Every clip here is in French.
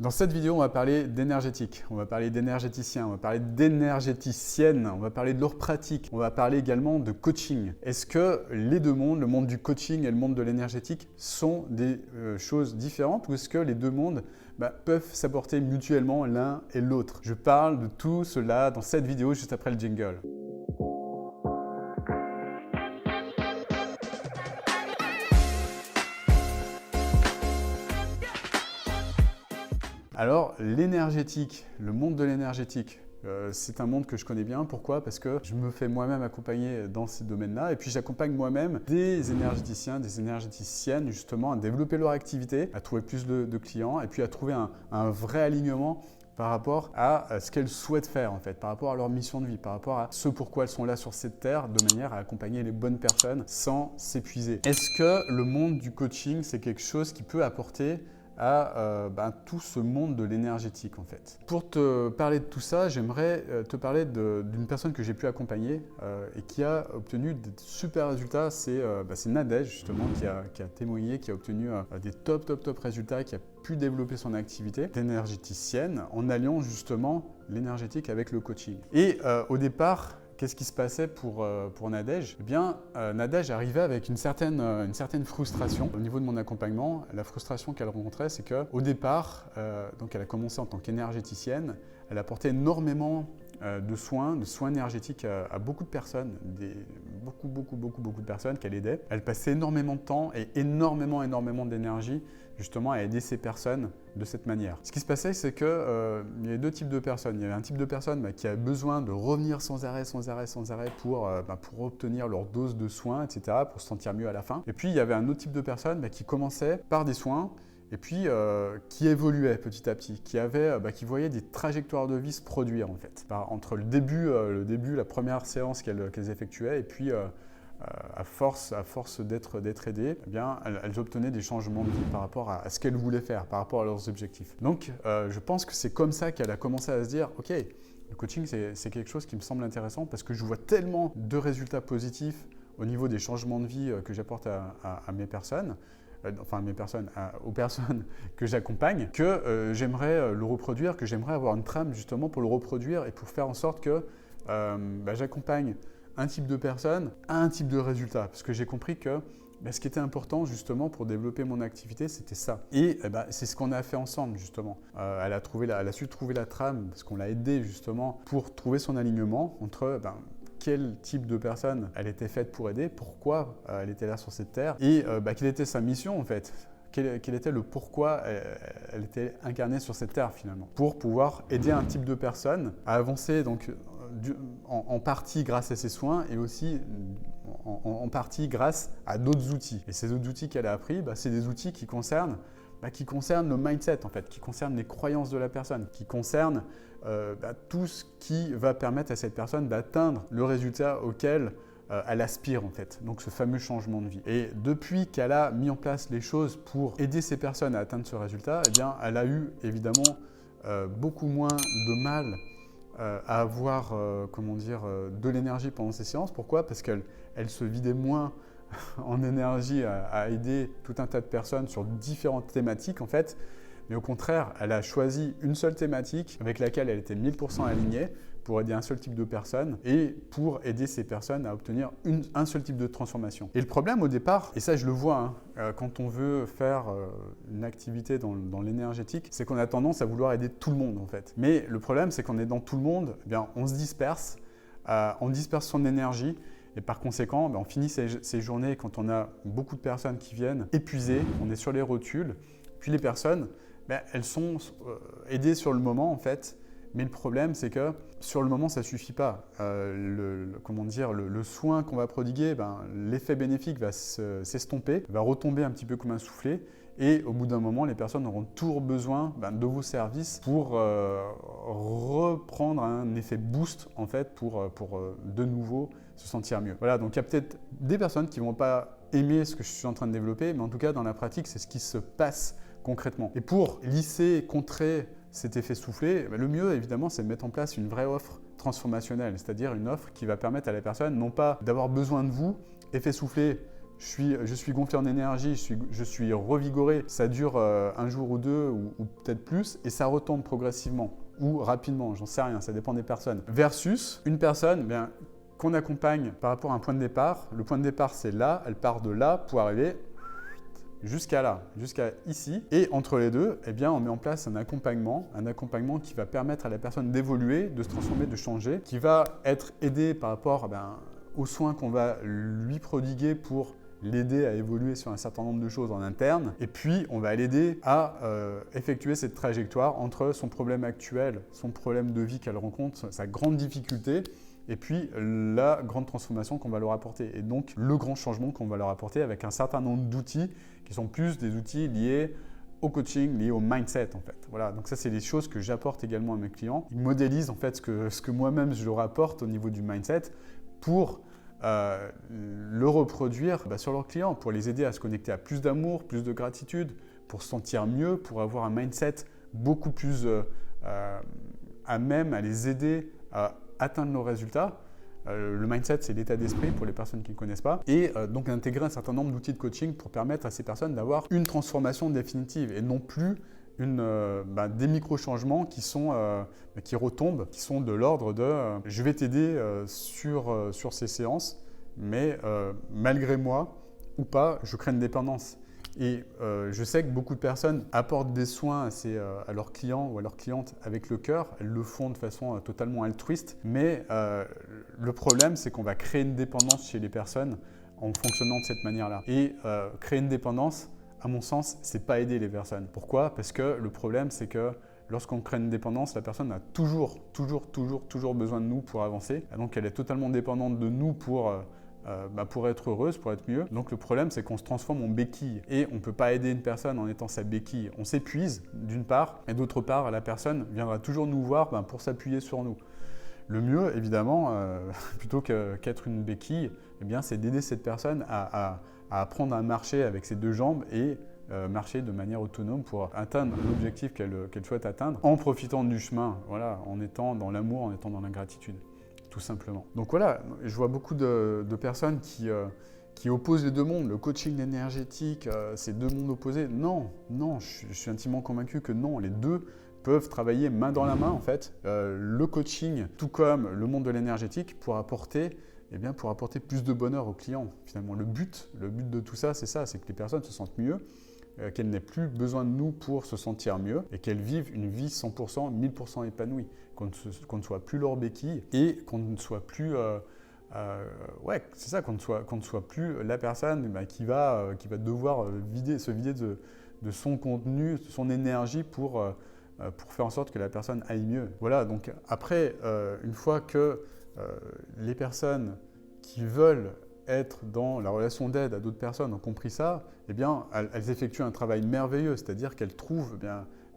Dans cette vidéo, on va parler d'énergétique, on va parler d'énergéticien, on va parler d'énergéticienne, on va parler de leur pratique, on va parler également de coaching. Est-ce que les deux mondes, le monde du coaching et le monde de l'énergétique, sont des choses différentes ou est-ce que les deux mondes peuvent s'apporter mutuellement l'un et l'autre? Je parle de tout cela dans cette vidéo juste après le jingle. Alors, l'énergétique, le monde de l'énergétique, c'est un monde que je connais bien. Pourquoi? Parce que je me fais moi-même accompagner dans ces domaines-là et puis j'accompagne moi-même des énergéticiens, des énergéticiennes justement à développer leur activité, à trouver plus de clients et puis à trouver un vrai alignement par rapport à ce qu'elles souhaitent faire en fait, par rapport à leur mission de vie, par rapport à ce pourquoi elles sont là sur cette terre, de manière à accompagner les bonnes personnes sans s'épuiser. Est-ce que le monde du coaching, c'est quelque chose qui peut apporter à tout ce monde de l'énergétique en fait. Pour te parler de tout ça, j'aimerais te parler d'une personne que j'ai pu accompagner et qui a obtenu des super résultats. C'est Nadège justement qui a témoigné, qui a obtenu des top résultats, qui a pu développer son activité d'énergéticienne en alliant justement l'énergétique avec le coaching. Et au départ, qu'est-ce qui se passait pour Nadège? Eh bien, Nadège arrivait avec une certaine frustration au niveau de mon accompagnement. La frustration qu'elle rencontrait, c'est qu'au départ, donc elle a commencé en tant qu'énergéticienne, elle apportait énormément de soins énergétiques à beaucoup de personnes, beaucoup de personnes qu'elle aidait. Elle passait énormément de temps et énormément d'énergie justement à aider ces personnes de cette manière. Ce qui se passait, c'est qu'il y avait deux types de personnes. Il y avait un type de personne qui a besoin de revenir sans arrêt pour obtenir leur dose de soins, etc., pour se sentir mieux à la fin. Et puis, il y avait un autre type de personne qui commençait par des soins et puis qui évoluait petit à petit, qui voyait des trajectoires de vie se produire en fait. Entre le début, la première séance qu'elles effectuaient et puis à force d'être aidées, eh bien, elles obtenaient des changements de vie par rapport à ce qu'elles voulaient faire, par rapport à leurs objectifs. Donc, je pense que c'est comme ça qu'elle a commencé à se dire, ok, le coaching, c'est quelque chose qui me semble intéressant parce que je vois tellement de résultats positifs au niveau des changements de vie que j'apporte à mes personnes, aux personnes que j'accompagne, que j'aimerais le reproduire, que j'aimerais avoir une trame justement pour le reproduire et pour faire en sorte que j'accompagne un type de personne à un type de résultat. Parce que j'ai compris que ce qui était important justement pour développer mon activité, c'était ça. Et c'est ce qu'on a fait ensemble justement. Elle a su trouver la trame parce qu'on l'a aidé justement pour trouver son alignement entre quel type de personne elle était faite pour aider, pourquoi elle était là sur cette terre et quelle était sa mission en fait. Quel était le pourquoi elle était incarnée sur cette terre finalement, pour pouvoir aider un type de personne à avancer donc en partie grâce à ses soins et aussi en partie grâce à d'autres outils. Et ces autres outils qu'elle a appris, c'est des outils qui concernent le mindset en fait, qui concernent les croyances de la personne, qui concernent tout ce qui va permettre à cette personne d'atteindre le résultat auquel elle aspire en fait, donc ce fameux changement de vie. Et depuis qu'elle a mis en place les choses pour aider ces personnes à atteindre ce résultat, eh bien, elle a eu évidemment beaucoup moins de mal à avoir de l'énergie pendant ces séances. Pourquoi? Parce qu'elle se vidait moins en énergie à aider tout un tas de personnes sur différentes thématiques en fait. Mais au contraire, elle a choisi une seule thématique avec laquelle elle était 1000% alignée pour aider un seul type de personnes et pour aider ces personnes à obtenir un seul type de transformation. Et le problème au départ, et ça je le vois quand on veut faire une activité dans l'énergétique, c'est qu'on a tendance à vouloir aider tout le monde en fait. Mais le problème c'est qu'en aidant tout le monde, on se disperse, on disperse son énergie. Et par conséquent, on finit ces journées quand on a beaucoup de personnes qui viennent épuisées, on est sur les rotules. Puis les personnes, elles sont aidées sur le moment en fait, mais le problème c'est que sur le moment ça ne suffit pas. Le soin qu'on va prodiguer, l'effet bénéfique va s'estomper, va retomber un petit peu comme un soufflet et au bout d'un moment les personnes auront toujours besoin de vos services pour reprendre un effet boost en fait pour de nouveau se sentir mieux. Voilà, donc il y a peut-être des personnes qui ne vont pas aimer ce que je suis en train de développer, mais en tout cas dans la pratique c'est ce qui se passe concrètement. Et pour lisser, contrer cet effet soufflé, le mieux évidemment c'est de mettre en place une vraie offre transformationnelle, c'est-à-dire une offre qui va permettre à la personne non pas d'avoir besoin de vous, effet soufflé, je suis gonflé en énergie, je suis revigoré, ça dure un jour ou deux ou peut-être plus et ça retombe progressivement ou rapidement, j'en sais rien, ça dépend des personnes. Versus une personne bien, qu'on accompagne par rapport à un point de départ. Le point de départ, c'est là, elle part de là pour arriver jusqu'à là, jusqu'à ici. Et entre les deux, eh bien, on met en place un accompagnement qui va permettre à la personne d'évoluer, de se transformer, de changer, qui va être aidé par rapport aux soins qu'on va lui prodiguer pour l'aider à évoluer sur un certain nombre de choses en interne. Et puis, on va l'aider à effectuer cette trajectoire entre son problème actuel, son problème de vie qu'elle rencontre, sa grande difficulté, et puis la grande transformation qu'on va leur apporter. Et donc, le grand changement qu'on va leur apporter avec un certain nombre d'outils qui sont plus des outils liés au coaching, liés au mindset en fait. Voilà, donc ça c'est des choses que j'apporte également à mes clients. Ils modélisent en fait ce que moi-même je leur apporte au niveau du mindset pour le reproduire sur leurs clients, pour les aider à se connecter à plus d'amour, plus de gratitude, pour se sentir mieux, pour avoir un mindset beaucoup plus à même à les aider à atteindre nos résultats. Le mindset, c'est l'état d'esprit pour les personnes qui ne connaissent pas. Et donc intégrer un certain nombre d'outils de coaching pour permettre à ces personnes d'avoir une transformation définitive et non plus des micro-changements qui retombent, qui sont de l'ordre de je vais t'aider sur ces séances, mais malgré moi ou pas, je crée une dépendance. Et je sais que beaucoup de personnes apportent des soins à leurs clients ou à leurs clientes avec le cœur. Elles le font de façon totalement altruiste. Mais le problème, c'est qu'on va créer une dépendance chez les personnes en fonctionnant de cette manière-là. Et créer une dépendance, à mon sens, c'est pas aider les personnes. Pourquoi? Parce que le problème, c'est que lorsqu'on crée une dépendance, la personne a toujours besoin de nous pour avancer. Et donc, elle est totalement dépendante de nous pour être heureuse, pour être mieux. Donc le problème, c'est qu'on se transforme en béquille et on ne peut pas aider une personne en étant sa béquille. On s'épuise d'une part et d'autre part, la personne viendra toujours nous voir pour s'appuyer sur nous. Le mieux, évidemment, plutôt qu'être une béquille, eh bien, c'est d'aider cette personne à apprendre à marcher avec ses deux jambes et marcher de manière autonome pour atteindre l'objectif qu'elle souhaite atteindre en profitant du chemin, voilà, en étant dans l'amour, en étant dans la gratitude. Tout simplement. Donc voilà, je vois beaucoup de personnes qui opposent les deux mondes. Le coaching énergétique, c'est deux mondes opposés. Non, je suis intimement convaincu que non, les deux peuvent travailler main dans la main en fait. Le coaching, tout comme le monde de l'énergétique, pour apporter plus de bonheur aux clients. Finalement, le but de tout ça, c'est que les personnes se sentent mieux, qu'elles n'aient plus besoin de nous pour se sentir mieux et qu'elles vivent une vie 100%, 1000% épanouie, qu'on ne soit plus leur béquille et qu'on ne soit plus, qu'on ne soit plus la personne qui va devoir se vider de son contenu, de son énergie pour faire en sorte que la personne aille mieux. Voilà, donc après, une fois que les personnes qui veulent être dans la relation d'aide à d'autres personnes ont compris ça, eh bien, elles effectuent un travail merveilleux, c'est-à-dire qu'elles trouvent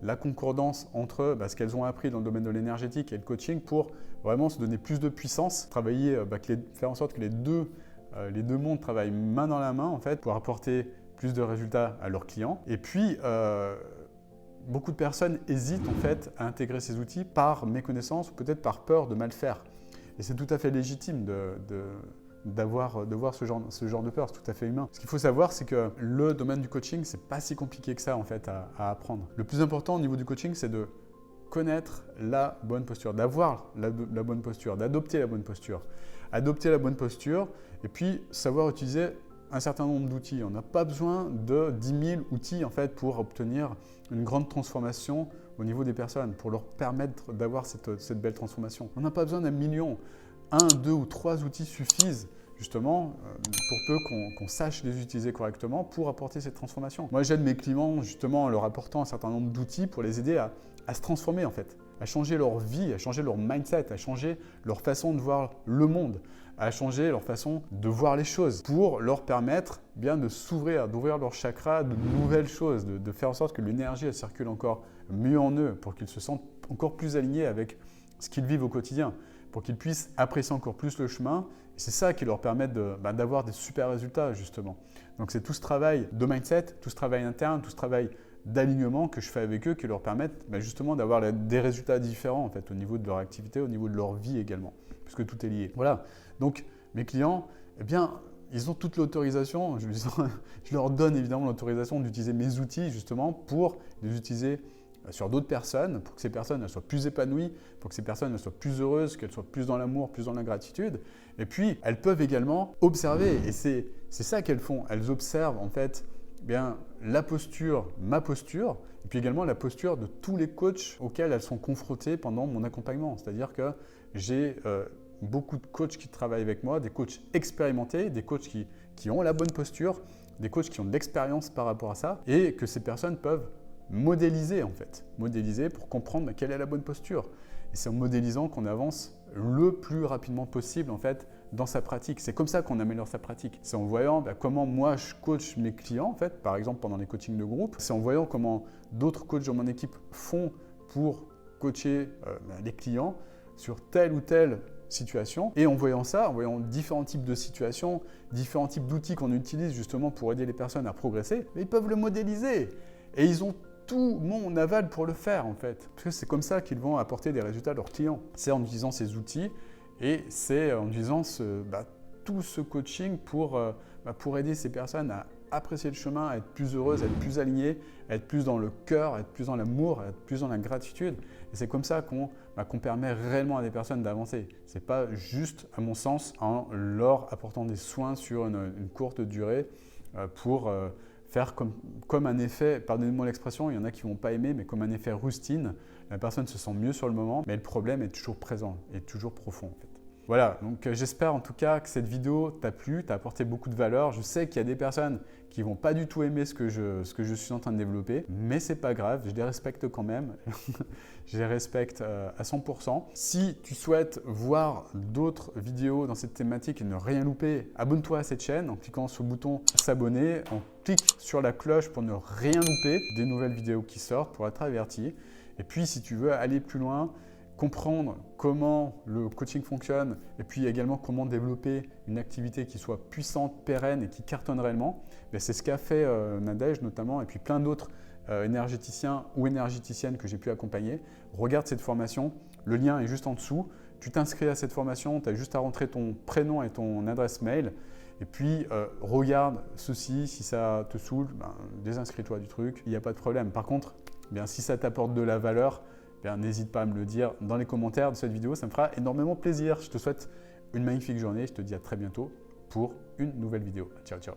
la concordance entre ce qu'elles ont appris dans le domaine de l'énergétique et le coaching pour vraiment se donner plus de puissance, travailler, faire en sorte que les deux mondes travaillent main dans la main en fait pour apporter plus de résultats à leurs clients. Et puis, beaucoup de personnes hésitent en fait à intégrer ces outils par méconnaissance ou peut-être par peur de mal faire. Et c'est tout à fait légitime d'avoir ce genre de peur, c'est tout à fait humain. Ce qu'il faut savoir, c'est que le domaine du coaching, c'est pas si compliqué que ça en fait à apprendre. Le plus important au niveau du coaching, c'est de connaître la bonne posture, d'avoir la bonne posture, d'adopter la bonne posture. Adopter la bonne posture et puis savoir utiliser un certain nombre d'outils. On n'a pas besoin de 10 000 outils en fait pour obtenir une grande transformation au niveau des personnes, pour leur permettre d'avoir cette belle transformation. On n'a pas besoin d'un million. 1, 2 ou 3 outils suffisent justement pour peu qu'on sache les utiliser correctement pour apporter cette transformation. Moi, j'aide mes clients justement en leur apportant un certain nombre d'outils pour les aider à se transformer en fait, à changer leur vie, à changer leur mindset, à changer leur façon de voir le monde, à changer leur façon de voir les choses pour leur permettre de s'ouvrir, d'ouvrir leur chakra de nouvelles choses, de faire en sorte que l'énergie elle circule encore mieux en eux pour qu'ils se sentent encore plus alignés avec ce qu'ils vivent au quotidien, pour qu'ils puissent apprécier encore plus le chemin. Et c'est ça qui leur permet d'avoir des super résultats, justement. Donc, c'est tout ce travail de mindset, tout ce travail interne, tout ce travail d'alignement que je fais avec eux qui leur permettent justement d'avoir des résultats différents en fait, au niveau de leur activité, au niveau de leur vie également, puisque tout est lié. Voilà. Donc, mes clients, ils ont toute l'autorisation, je leur donne évidemment l'autorisation d'utiliser mes outils justement pour les utiliser sur d'autres personnes, pour que ces personnes elles soient plus épanouies, pour que ces personnes elles soient plus heureuses, qu'elles soient plus dans l'amour, plus dans la gratitude. Et puis, elles peuvent également observer, et c'est ça qu'elles font. Elles observent en fait bien, la posture, ma posture, et puis également la posture de tous les coachs auxquels elles sont confrontées pendant mon accompagnement. C'est-à-dire que j'ai beaucoup de coachs qui travaillent avec moi, des coachs expérimentés, des coachs qui ont la bonne posture, des coachs qui ont de l'expérience par rapport à ça, et que ces personnes peuvent modéliser en fait, modéliser pour comprendre quelle est la bonne posture. Et c'est en modélisant qu'on avance le plus rapidement possible en fait dans sa pratique. C'est comme ça qu'on améliore sa pratique. C'est en voyant comment moi je coach mes clients en fait, par exemple pendant les coachings de groupe. C'est en voyant comment d'autres coachs de mon équipe font pour coacher les clients sur telle ou telle situation. Et en voyant ça, en voyant différents types de situations, différents types d'outils qu'on utilise justement pour aider les personnes à progresser, ils peuvent le modéliser. Et ils ont tout mon aval pour le faire en fait. Parce que c'est comme ça qu'ils vont apporter des résultats à leurs clients. C'est en utilisant ces outils et c'est en utilisant tout ce coaching pour aider ces personnes à apprécier le chemin, à être plus heureuses, à être plus alignées, à être plus dans le cœur, à être plus dans l'amour, à être plus dans la gratitude. Et c'est comme ça qu'on permet réellement à des personnes d'avancer. Ce n'est pas juste, à mon sens, en leur apportant des soins sur une courte durée pour faire comme un effet, pardonnez-moi l'expression, il y en a qui ne vont pas aimer, mais comme un effet rustine. La personne se sent mieux sur le moment, mais le problème est toujours présent, est toujours profond en fait. Voilà, donc j'espère en tout cas que cette vidéo t'a plu, t'a apporté beaucoup de valeur. Je sais qu'il y a des personnes qui ne vont pas du tout aimer ce que je suis en train de développer, mais ce n'est pas grave, je les respecte quand même. Je les respecte à 100%. Si tu souhaites voir d'autres vidéos dans cette thématique et ne rien louper, abonne-toi à cette chaîne en cliquant sur le bouton s'abonner, clique sur la cloche pour ne rien louper des nouvelles vidéos qui sortent, pour être averti. Et puis si tu veux aller plus loin, comprendre comment le coaching fonctionne et puis également comment développer une activité qui soit puissante, pérenne et qui cartonne réellement, c'est ce qu'a fait Nadège notamment et puis plein d'autres énergéticiens ou énergéticiennes que j'ai pu accompagner. Regarde cette formation, le lien est juste en dessous. Tu t'inscris à cette formation, tu as juste à rentrer ton prénom et ton adresse mail. Et puis, regarde ceci, si ça te saoule, désinscris-toi du truc, il n'y a pas de problème. Par contre, si ça t'apporte de la valeur, n'hésite pas à me le dire dans les commentaires de cette vidéo, ça me fera énormément plaisir. Je te souhaite une magnifique journée, je te dis à très bientôt pour une nouvelle vidéo. Ciao, ciao.